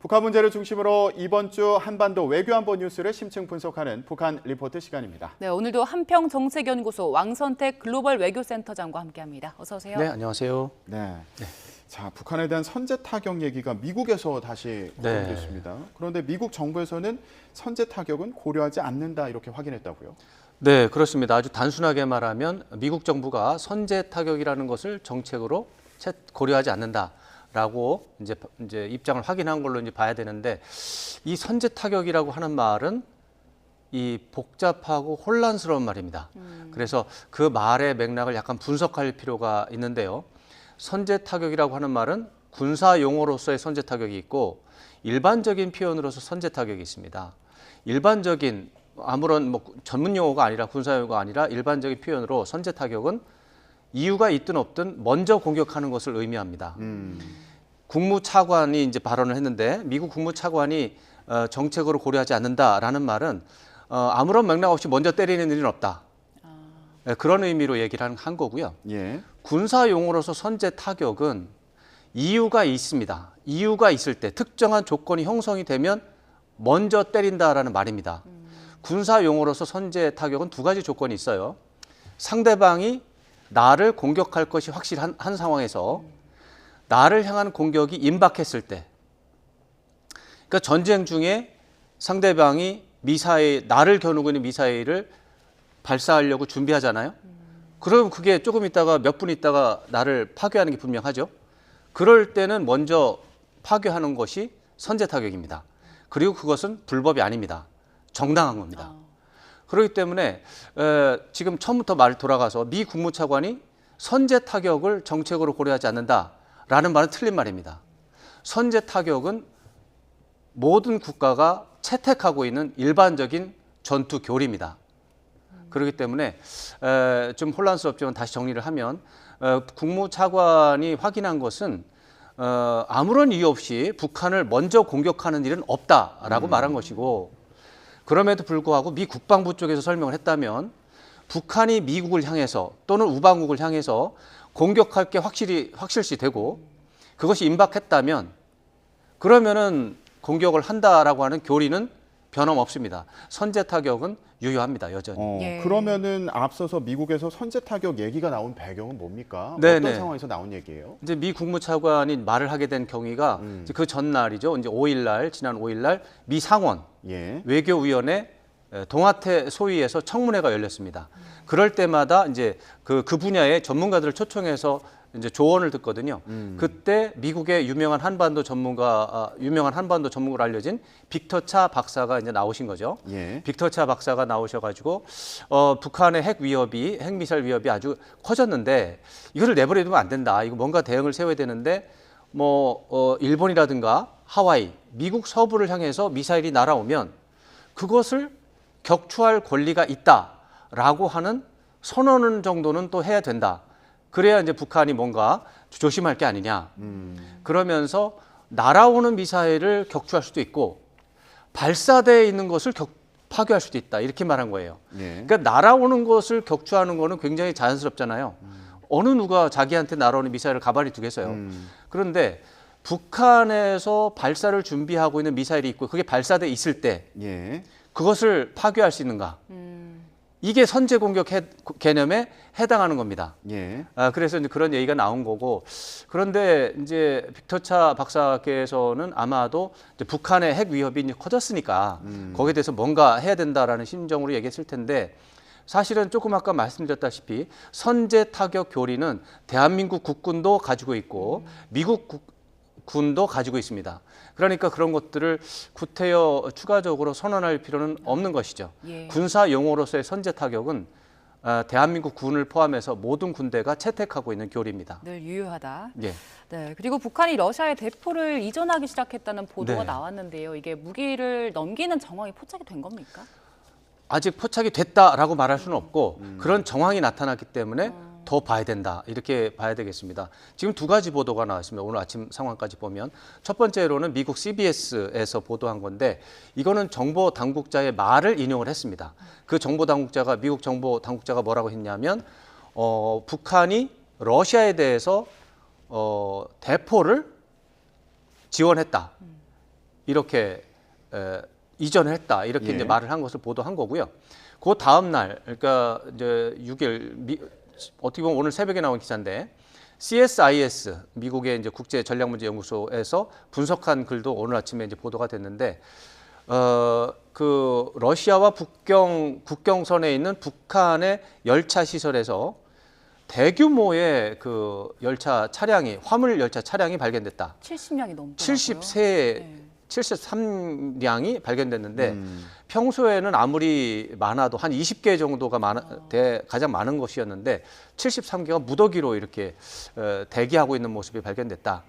북한 문제를 중심으로 이번 주 한반도 외교안보 뉴스를 심층 분석하는 북한 리포트 시간입니다. 네, 오늘도 한평정책연구소 왕선택 글로벌 외교센터장과 함께합니다. 어서 오세요. 네, 안녕하세요. 네. 자, 북한에 대한 선제 타격 얘기가 미국에서 다시 거론됐습니다. 그런데 미국 정부에서는 선제 타격은 고려하지 않는다 이렇게 확인했다고요? 네, 그렇습니다. 아주 단순하게 말하면 미국 정부가 선제 타격이라는 것을 정책으로 고려하지 않는다라고 이제 입장을 확인한 걸로 이제 봐야 되는데, 이 선제 타격이라고 하는 말은 이 복잡하고 혼란스러운 말입니다. 그래서 그 말의 맥락을 약간 분석할 필요가 있는데요. 선제 타격이라고 하는 말은 군사 용어로서의 선제 타격이 있고 일반적인 표현으로서 선제 타격이 있습니다. 일반적인 아무런 전문 용어가 아니라 군사 용어가 아니라 일반적인 표현으로 선제 타격은 이유가 있든 없든 먼저 공격하는 것을 의미합니다. 국무차관이 이제 발언을 했는데, 미국 국무차관이 정책으로 고려하지 않는다라는 말은 아무런 맥락 없이 먼저 때리는 일은 없다. 그런 의미로 얘기를 한 거고요. 예. 군사 용어로서 선제 타격은 이유가 있습니다. 이유가 있을 때 특정한 조건이 형성이 되면 먼저 때린다라는 말입니다. 군사 용어로서 선제 타격은 두 가지 조건이 있어요. 상대방이 나를 공격할 것이 확실한 상황에서 나를 향한 공격이 임박했을 때, 그러니까 전쟁 중에 상대방이 나를 겨누고 있는 미사일을 발사하려고 준비하잖아요. 그럼 그게 조금 있다가 몇 분 있다가 나를 파괴하는 게 분명하죠. 그럴 때는 먼저 파괴하는 것이 선제 타격입니다. 그리고 그것은 불법이 아닙니다. 정당한 겁니다. 그렇기 때문에 지금 처음부터 말 돌아가서 미 국무차관이 선제 타격을 정책으로 고려하지 않는다라는 말은 틀린 말입니다. 선제 타격은 모든 국가가 채택하고 있는 일반적인 전투 교리입니다. 그렇기 때문에 좀 혼란스럽지만 다시 정리를 하면, 국무차관이 확인한 것은 아무런 이유 없이 북한을 먼저 공격하는 일은 없다라고 말한 것이고, 그럼에도 불구하고 미 국방부 쪽에서 설명을 했다면 북한이 미국을 향해서 또는 우방국을 향해서 공격할 게 확실시 되고 그것이 임박했다면 그러면은 공격을 한다라고 하는 교리는 변함없습니다. 선제 타격은 유효합니다, 여전히. 그러면은 앞서서 미국에서 선제 타격 얘기가 나온 배경은 뭡니까? 네네. 어떤 상황에서 나온 얘기예요? 이제 미 국무차관이 말을 하게 된 경위가 그 전날이죠. 이제 지난 5일날 미 상원 외교위원회 동아태 소위에서 청문회가 열렸습니다. 그럴 때마다 이제 그 분야의 전문가들을 초청해서 이제 조언을 듣거든요. 그때 미국의 유명한 한반도 전문가로 알려진 빅터 차 박사가 이제 나오신 거죠. 빅터 차 박사가 나오셔가지고 북한의 핵 미사일 위협이 아주 커졌는데 이거를 내버려두면 안 된다. 이거 뭔가 대응을 세워야 되는데 일본이라든가 하와이, 미국 서부를 향해서 미사일이 날아오면 그것을 격추할 권리가 있다라고 하는 선언 정도는 또 해야 된다. 그래야 이제 북한이 뭔가 조심할 게 아니냐. 그러면서 날아오는 미사일을 격추할 수도 있고 발사대에 있는 것을 파괴할 수도 있다. 이렇게 말한 거예요. 그러니까 날아오는 것을 격추하는 거는 굉장히 자연스럽잖아요. 어느 누가 자기한테 날아오는 미사일을 가만히 두겠어요. 그런데 북한에서 발사를 준비하고 있는 미사일이 있고 그게 발사대에 있을 때 그것을 파괴할 수 있는가? 이게 선제 공격 개념에 해당하는 겁니다. 그래서 이제 그런 얘기가 나온 거고, 그런데 이제 빅터 차 박사께서는 아마도 이제 북한의 핵 위협이 이제 커졌으니까 거기에 대해서 뭔가 해야 된다라는 심정으로 얘기했을 텐데, 사실은 조금 아까 말씀드렸다시피 선제 타격 교리는 대한민국 국군도 가지고 있고 미국 군도 가지고 있습니다. 그러니까 그런 것들을 구태여 추가적으로 선언할 필요는 없는 것이죠. 군사 용어로서의 선제 타격은 대한민국 군을 포함해서 모든 군대가 채택하고 있는 교리입니다. 늘 유효하다. 네. 그리고 북한이 러시아에 대포를 이전하기 시작했다는 보도가 나왔는데요. 이게 무기를 넘기는 정황이 포착이 된 겁니까? 아직 포착이 됐다라고 말할 수는 없고 그런 정황이 나타났기 때문에 더 봐야 된다. 이렇게 봐야 되겠습니다. 지금 두 가지 보도가 나왔습니다. 오늘 아침 상황까지 보면. 첫 번째로는 미국 CBS에서 보도한 건데, 이거는 정보 당국자의 말을 인용을 했습니다. 그 미국 정보 당국자가 뭐라고 했냐면 북한이 러시아에 대해서 대포를 지원했다. 이렇게 이전을 했다 이렇게 예. 이제 말을 한 것을 보도한 거고요. 그 다음 날, 그러니까 이제 6일 어떻게 보면 오늘 새벽에 나온 기사인데 CSIS 미국의 이제 국제 전략문제연구소에서 분석한 글도 오늘 아침에 이제 보도가 됐는데 그 러시아와 국경선에 있는 북한의 열차 시설에서 대규모의 그 열차 차량이 화물 열차 차량이 발견됐다. 70량이 넘더라고요. 73량이 발견됐는데 평소에는 아무리 많아도 한 20개 정도가 가장 많은 것이었는데 73개가 무더기로 이렇게 대기하고 있는 모습이 발견됐다.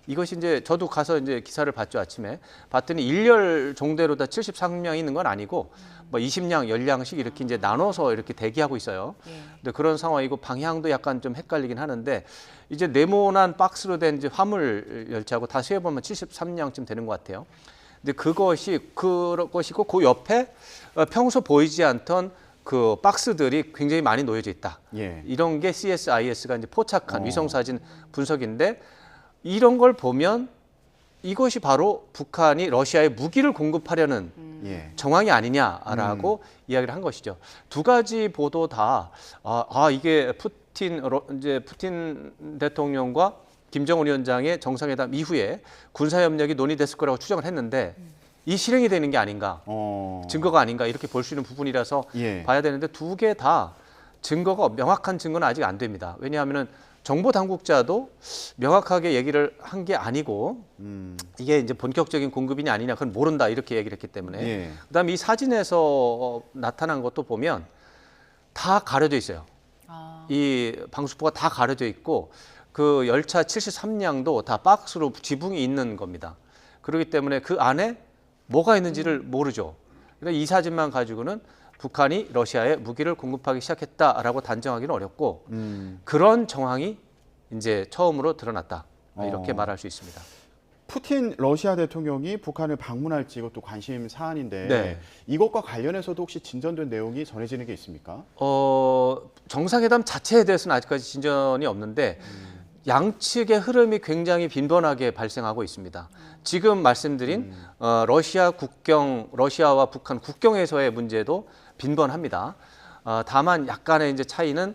이것이 이제 저도 가서 이제 기사를 봤죠. 아침에 봤더니 일렬 종대로 다 73량이 있는 건 아니고 뭐 20량, 10량씩 이렇게 이제 나눠서 이렇게 대기하고 있어요. 근데 그런 상황이고 방향도 약간 좀 헷갈리긴 하는데 이제 네모난 박스로 된 이제 화물 열차하고 다 세어보면 73량쯤 되는 것 같아요. 근데 그것이고 그 옆에 평소 보이지 않던 그 박스들이 굉장히 많이 놓여져 있다. 예. 이런 게 CSIS가 이제 포착한 위성 사진 분석인데 이런 걸 보면 이것이 바로 북한이 러시아에 무기를 공급하려는 예. 정황이 아니냐라고 이야기를 한 것이죠. 두 가지 보도 다 이게 푸틴 대통령과 김정은 위원장의 정상회담 이후에 군사협력이 논의됐을 거라고 추정을 했는데 이 실행이 되는 게 아닌가, 증거가 아닌가 이렇게 볼 수 있는 부분이라서 예. 봐야 되는데 두 개 다 증거가 명확한 증거는 아직 안 됩니다. 왜냐하면은 정보 당국자도 명확하게 얘기를 한 게 아니고 이게 이제 본격적인 공급이냐 아니냐 그건 모른다 이렇게 얘기를 했기 때문에 예. 그다음에 이 사진에서 나타난 것도 보면 다 가려져 있어요. 이 방수포가 다 가려져 있고 그 열차 73량도 다 박스로 지붕이 있는 겁니다. 그렇기 때문에 그 안에 뭐가 있는지를 모르죠. 그러니까 이 사진만 가지고는 북한이 러시아에 무기를 공급하기 시작했다라고 단정하기는 어렵고 그런 정황이 이제 처음으로 드러났다 이렇게 말할 수 있습니다. 푸틴 러시아 대통령이 북한을 방문할지 이것도 관심 사안인데 네. 이것과 관련해서도 혹시 진전된 내용이 전해지는 게 있습니까? 정상회담 자체에 대해서는 아직까지 진전이 없는데 양측의 흐름이 굉장히 빈번하게 발생하고 있습니다. 지금 말씀드린 러시아와 북한 국경에서의 문제도 빈번합니다. 다만 약간의 이제 차이는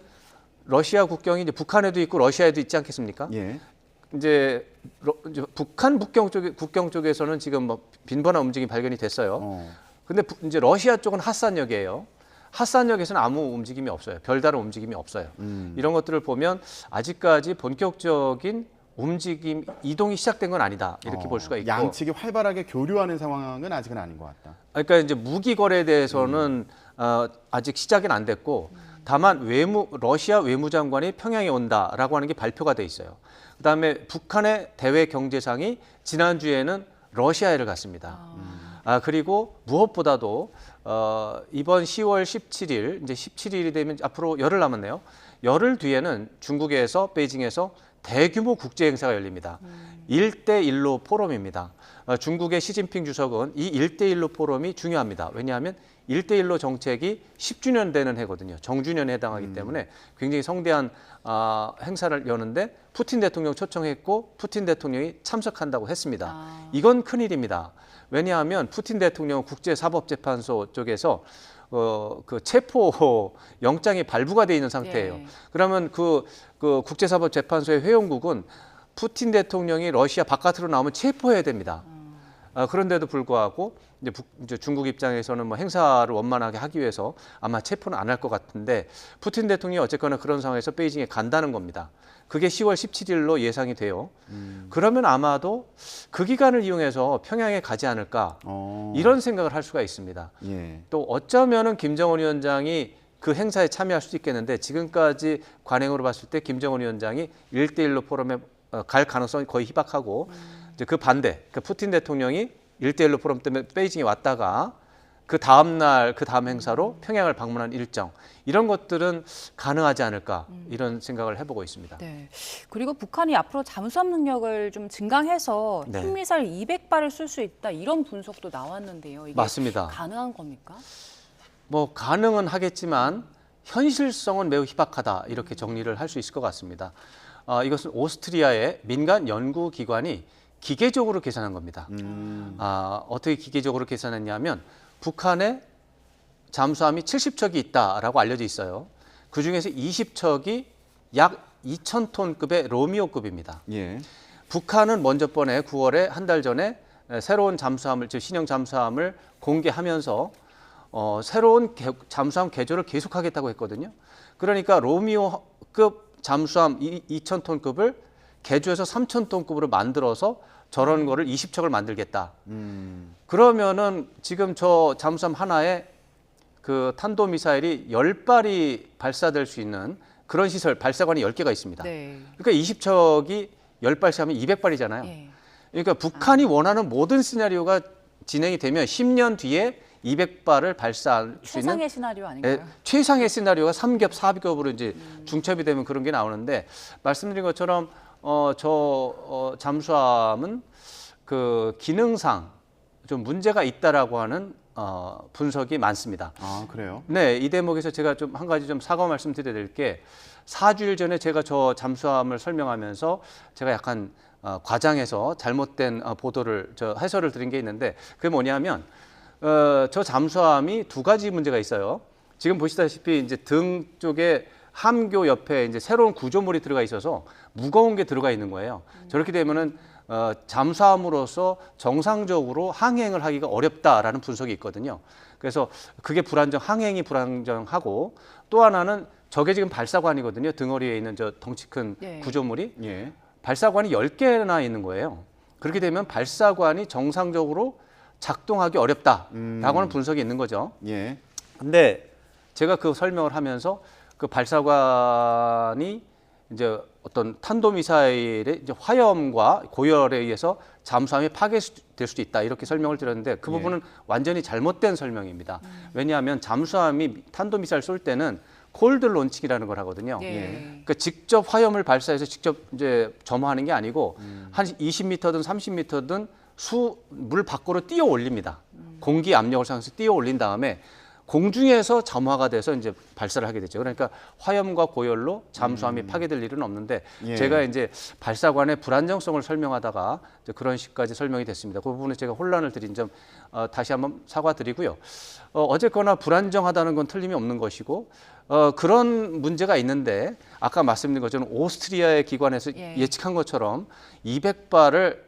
러시아 국경이 이제 북한에도 있고 러시아에도 있지 않겠습니까? 예. 이제 북한 국경 쪽에서는 지금 뭐 빈번한 움직임이 발견이 됐어요. 근데 이제 러시아 쪽은 핫산역이에요. 핫산역에서는 아무 움직임이 없어요. 별다른 움직임이 없어요. 이런 것들을 보면 아직까지 본격적인 움직임, 이동이 시작된 건 아니다. 이렇게 볼 수가 있고. 양측이 활발하게 교류하는 상황은 아직은 아닌 것 같다. 그러니까 이제 무기 거래에 대해서는 아직 시작은 안 됐고 다만 러시아 외무장관이 평양에 온다라고 하는 게 발표가 돼 있어요. 그다음에 북한의 대외 경제상이 지난주에는 러시아에를 갔습니다. 그리고 무엇보다도 이번 10월 17일 이제 17일이 되면 앞으로 열흘 남았네요. 열흘 뒤에는 중국에서 베이징에서 대규모 국제 행사가 열립니다. 1대1로 포럼입니다. 중국의 시진핑 주석은 이 1대1로 포럼이 중요합니다. 왜냐하면 1대1로 정책이 10주년 되는 해거든요. 정주년에 해당하기 때문에 굉장히 성대한 행사를 여는데 푸틴 대통령 초청했고 푸틴 대통령이 참석한다고 했습니다. 이건 큰일입니다. 왜냐하면 푸틴 대통령은 국제사법재판소 쪽에서 그 체포 영장이 발부가 돼 있는 상태예요. 예. 그러면 그 국제사법재판소의 회원국은 푸틴 대통령이 러시아 바깥으로 나오면 체포해야 됩니다. 그런데도 불구하고 이제 중국 입장에서는 뭐 행사를 원만하게 하기 위해서 아마 체포는 안 할 것 같은데 푸틴 대통령이 어쨌거나 그런 상황에서 베이징에 간다는 겁니다. 그게 10월 17일로 예상이 돼요. 그러면 아마도 그 기간을 이용해서 평양에 가지 않을까 이런 생각을 할 수가 있습니다. 예. 또 어쩌면은 김정은 위원장이 그 행사에 참여할 수도 있겠는데 지금까지 관행으로 봤을 때 김정은 위원장이 1대1로 포럼에 갈 가능성이 거의 희박하고 이제 그 반대, 그 푸틴 대통령이 1대1로 포럼 때문에 베이징에 왔다가 그 다음 날, 그 다음 행사로 평양을 방문한 일정 이런 것들은 가능하지 않을까 이런 생각을 해보고 있습니다. 네. 그리고 북한이 앞으로 잠수함 능력을 좀 증강해서 네. 핵미사일 200발을 쏠 수 있다 이런 분석도 나왔는데요. 이게 맞습니다. 가능한 겁니까? 뭐 가능은 하겠지만 현실성은 매우 희박하다 이렇게 정리를 할 수 있을 것 같습니다. 이것은 오스트리아의 민간 연구기관이 기계적으로 계산한 겁니다. 어떻게 기계적으로 계산했냐면 북한에 잠수함이 70척이 있다라고 알려져 있어요. 그중에서 20척이 약 2,000톤급의 로미오급입니다. 예. 북한은 먼저 번에 9월에 한 달 전에 새로운 잠수함을, 즉 신형 잠수함을 공개하면서 새로운 잠수함 개조를 계속하겠다고 했거든요. 그러니까 로미오급 잠수함 2,000톤급을 개조해서 3,000톤급으로 만들어서 저런 거를 20척을 만들겠다. 그러면은 지금 저 잠수함 하나에 그 탄도미사일이 10발이 발사될 수 있는 그런 시설, 발사관이 10개가 있습니다. 네. 그러니까 20척이 10발씩 하면 200발이잖아요. 예. 그러니까 북한이 원하는 모든 시나리오가 진행이 되면 10년 뒤에 200발을 발사할 수 있는 최상의 시나리오 아닌가요? 최상의 시나리오가 3겹, 4겹으로 이제 중첩이 되면 그런 게 나오는데 말씀드린 것처럼 잠수함은 그 기능상 좀 문제가 있다라고 하는 분석이 많습니다. 아, 그래요? 네, 이 대목에서 제가 좀 한 가지 좀 사과 말씀드려야 될 게 4주일 전에 제가 저 잠수함을 설명하면서 제가 약간 과장해서 잘못된 보도를 해설을 드린 게 있는데 그게 뭐냐면 저 잠수함이 두 가지 문제가 있어요. 지금 보시다시피 이제 등 쪽에 함교 옆에 이제 새로운 구조물이 들어가 있어서 무거운 게 들어가 있는 거예요. 저렇게 되면은 잠수함으로서 정상적으로 항행을 하기가 어렵다라는 분석이 있거든요. 그래서 그게 항행이 불안정하고 또 하나는 저게 지금 발사관이거든요. 등허리에 있는 저 덩치 큰 네. 구조물이 예. 발사관이 10개나 있는 거예요. 그렇게 되면 발사관이 정상적으로 작동하기 어렵다라고 하는 분석이 있는 거죠. 예. 근데 제가 그 설명을 하면서 그 발사관이 이제 어떤 탄도미사일의 이제 화염과 고열에 의해서 잠수함이 파괴될 수도 있다 이렇게 설명을 드렸는데 그 부분은 완전히 잘못된 설명입니다. 왜냐하면 잠수함이 탄도미사일 쏠 때는 콜드 론칭이라는 걸 하거든요. 예. 그러니까 직접 화염을 발사해서 직접 이제 점화하는 게 아니고 한 20m든 30m든 물 밖으로 띄어 올립니다. 공기 압력을 상해서 띄어 올린 다음에 공중에서 점화가 돼서 이제 발사를 하게 되죠. 그러니까 화염과 고열로 잠수함이 파괴될 일은 없는데 예. 제가 이제 발사관의 불안정성을 설명하다가 이제 그런 식까지 설명이 됐습니다. 그 부분에 제가 혼란을 드린 점 다시 한번 사과드리고요. 어쨌거나 불안정하다는 건 틀림이 없는 것이고 그런 문제가 있는데 아까 말씀드린 것처럼 오스트리아의 기관에서 예측한 것처럼 200발을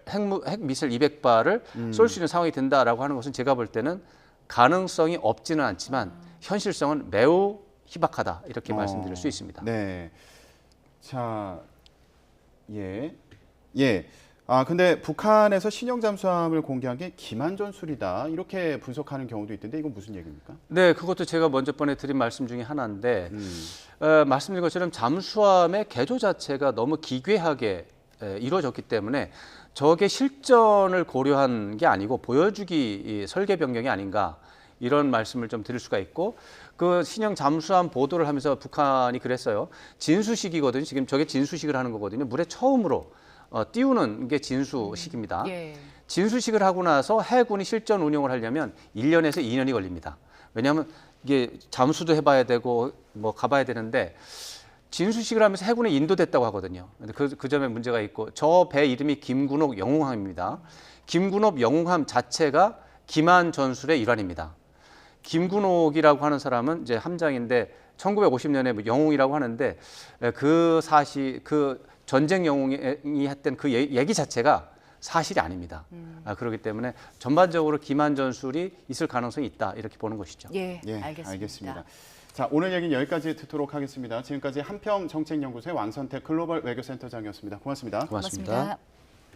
핵미사일 200발을 쏠 수 있는 상황이 된다라고 하는 것은 제가 볼 때는 가능성이 없지는 않지만 현실성은 매우 희박하다 이렇게 말씀드릴 수 있습니다. 네. 자, 예. 예. 근데 북한에서 신형 잠수함을 공개한 게 기만전술이다 이렇게 분석하는 경우도 있던데 이건 무슨 얘기입니까? 네, 그것도 제가 먼저 번에 드린 말씀 중에 하나인데 말씀드린 것처럼 잠수함의 개조 자체가 너무 기괴하게 이루어졌기 때문에 저게 실전을 고려한 게 아니고 보여주기 설계 변경이 아닌가 이런 말씀을 좀 드릴 수가 있고 그 신형 잠수함 보도를 하면서 북한이 그랬어요. 진수식이거든요. 지금 저게 진수식을 하는 거거든요. 물에 처음으로 띄우는 게 진수식입니다. 예. 진수식을 하고 나서 해군이 실전 운용을 하려면 1년에서 2년이 걸립니다. 왜냐하면 이게 잠수도 해봐야 되고 뭐 가봐야 되는데 진수식을 하면서 해군에 인도됐다고 하거든요. 근데 그 점에 문제가 있고 저 배 이름이 김군옥 영웅함입니다. 김군옥 영웅함 자체가 기만 전술의 일환입니다. 김군옥이라고 하는 사람은 이제 함장인데 1950년에 영웅이라고 하는데 그 전쟁 영웅이 했던 그 얘기 자체가 사실이 아닙니다. 그렇기 때문에 전반적으로 기만 전술이 있을 가능성이 있다 이렇게 보는 것이죠. 예, 예, 알겠습니다. 자, 오늘 얘기는 여기까지 듣도록 하겠습니다. 지금까지 한평정책연구소의 왕선택 글로벌 외교센터장이었습니다. 고맙습니다. 고맙습니다. 고맙습니다.